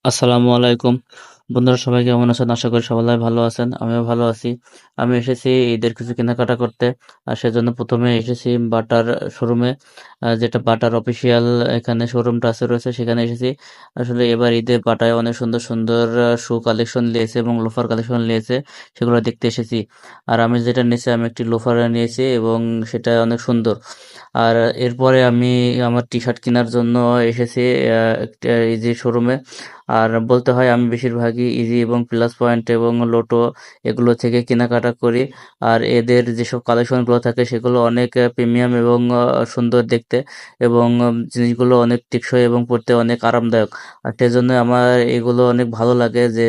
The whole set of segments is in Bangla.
আসসালামু আলাইকুম। বন্ধুরা সবাই কেমন আছেন? আশা করি সবাই ভালো আছেন। আমিও ভালো আছি। আমি এসেছি ঈদের কিছু কেনাকাটা করতে। সেজন্য ১ম এ এসেছি বাটার শোরুমে। যেটা বাটার অফিসিয়াল এখানে শোরুমটা রয়েছে সেখানে এসেছি। আসলে এবার ঈদে বাটায় অনেক সুন্দর, সুন্দর শু কালেকশন নিয়েছে এবং লোফার কালেকশন নিয়েছে। সেগুলো দেখতে এসেছি। আর আমি যেটা নিয়েছি আমি একটি লোফার নিয়েছি এবং সেটা অনেক সুন্দর। আর এরপরে আমি আমার টি-শার্ট কেনার জন্য এসেছি একটা ইজি শোরুমে। আর বলতে হয় আমি বেশিরভাগই ইজি এবং প্লাস পয়েন্ট এবং লোটো এগুলো থেকে কেনাকাটা করি। আর এদের যেসব কালেকশনগুলো থাকে সেগুলো অনেক প্রিমিয়াম এবং সুন্দর দেখতে এবং জিনিসগুলো অনেক টেকসই এবং পড়তে অনেক আরামদায়ক। আর সেজন্য আমার এগুলো অনেক ভালো লাগে যে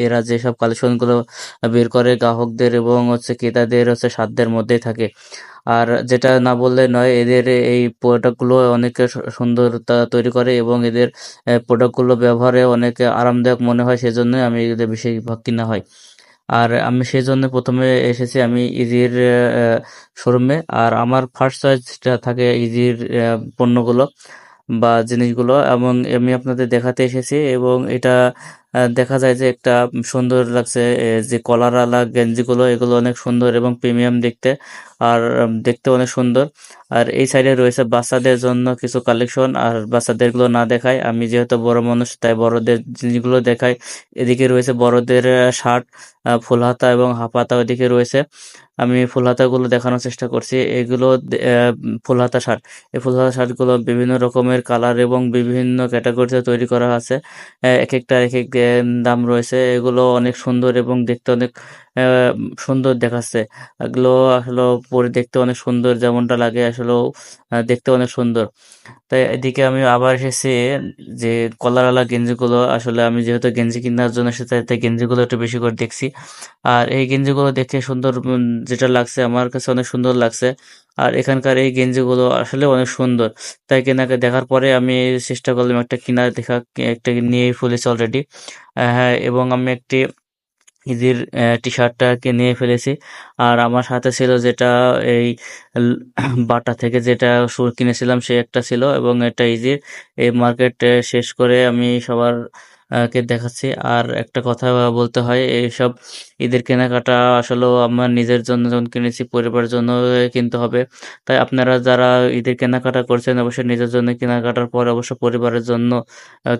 এরা যেসব কালেকশনগুলো বের করে গ্রাহকদের এবং ক্রেতাদের সাধ্যের মধ্যেই থাকে। আর যেটা না বললে নয়, এদের এই প্রোডাক্টগুলো অনেক সুন্দরতা তৈরি করে এবং এদের প্রোডাক্টগুলো ব্যবহারে অনেক আরামদায়ক মনে হয়, সেজন্যই আমি এদের বেশিরভাগ কিনা হয়। আর আমি সেজন্য ১ম এ এসেছি আমি ইজির শোরুমে। আর আমার ফার্স্ট চয়েসটা থাকে ইজির পণ্যগুলো বা জিনিসগুলো এবং আমি আপনাদের দেখাতে এসেছি এবং এটা দেখা যায় যে একটা সুন্দর লাগছে যে কলারওয়ালা গেঞ্জিগুলো এগুলো অনেক সুন্দর এবং প্রিমিয়াম দেখতে। আর দেখতে অনেক সুন্দর। আর এই সাইডে রয়েছে বাচ্চাদের জন্য কিছু কালেকশন। আর বাচ্চাদেরগুলো না দেখাই, আমি যেহেতু বড় মানুষ তাই বড়দের জিনিসগুলো দেখাই। এদিকে রয়েছে বড়দের শার্ট, ফুল হাতা এবং হাফ হাতা ওইদিকে রয়েছে। আমি ফুল হাতাগুলো দেখানোর চেষ্টা করছি। এগুলো ফুল হাতা শার্ট। এই ফুল হাতা শার্টগুলো বিভিন্ন রকমের কালার এবং বিভিন্ন ক্যাটাগরিতে তৈরি করা আছে। একেকটার একেক দাম রয়েছে। এগুলো অনেক সুন্দর এবং দেখতে অনেক অ্যা সুন্দর দেখাচ্ছে। এগুলো আসলেও পরে দেখতে অনেক সুন্দর যেমনটা লাগে আসলেও দেখতে অনেক সুন্দর। তাই এদিকে আমি আবার এসেছি যে কলারওয়ালা গেঞ্জিগুলো। আসলে আমি যেহেতু গেঞ্জি কেনার জন্য এসেছি তাই গেঞ্জিগুলো একটু বেশি করে দেখছি। আর এই গেঞ্জিগুলো দেখে সুন্দর যেটা লাগছে আমার কাছে অনেক সুন্দর লাগছে। আর এখানকার এই গেঞ্জিগুলো আসলেও অনেক সুন্দর। তাই দেখার পরে আমি চেষ্টা করলাম একটা একটা নিয়েই ফেলেছি অলরেডি। হ্যাঁ, এবং আমি একটি ইজির টি-শার্টটাকে নিয়ে ফেলেছি। আর আমার সাথে ছিল যেটা এই এল বাটা থেকে যেটা শু কিনেছিলাম সে একটা ছিল এবং এটা ইজির। এই মার্কেট শেষ করে আমি সবার কে দেখাচ্ছি। আর একটা কথা বলতে হয়, এইসব ঈদের কেনাকাটা আসলেও আমার নিজের জন্য যখন কিনেছি পরিবারের জন্যও কিনতে হবে। তাই আপনারা যারা ঈদের কেনাকাটা করছেন অবশ্যই নিজের জন্য কেনাকাটার পরে অবশ্যই পরিবারের জন্য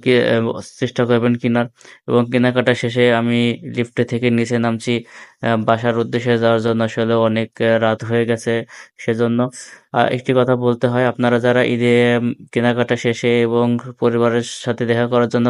কি চেষ্টা করবেন কিনার। এবং কেনাকাটা শেষে আমি লিফটে থেকে নিচে নামছি বাসার উদ্দেশ্যে যাওয়ার জন্য। আসলে অনেক রাত হয়ে গেছে সেজন্য। একটি কথা বলতে হয়, আপনারা যারা ঈদে কেনাকাটা শেষে এবং পরিবারের সাথে দেখা করার জন্য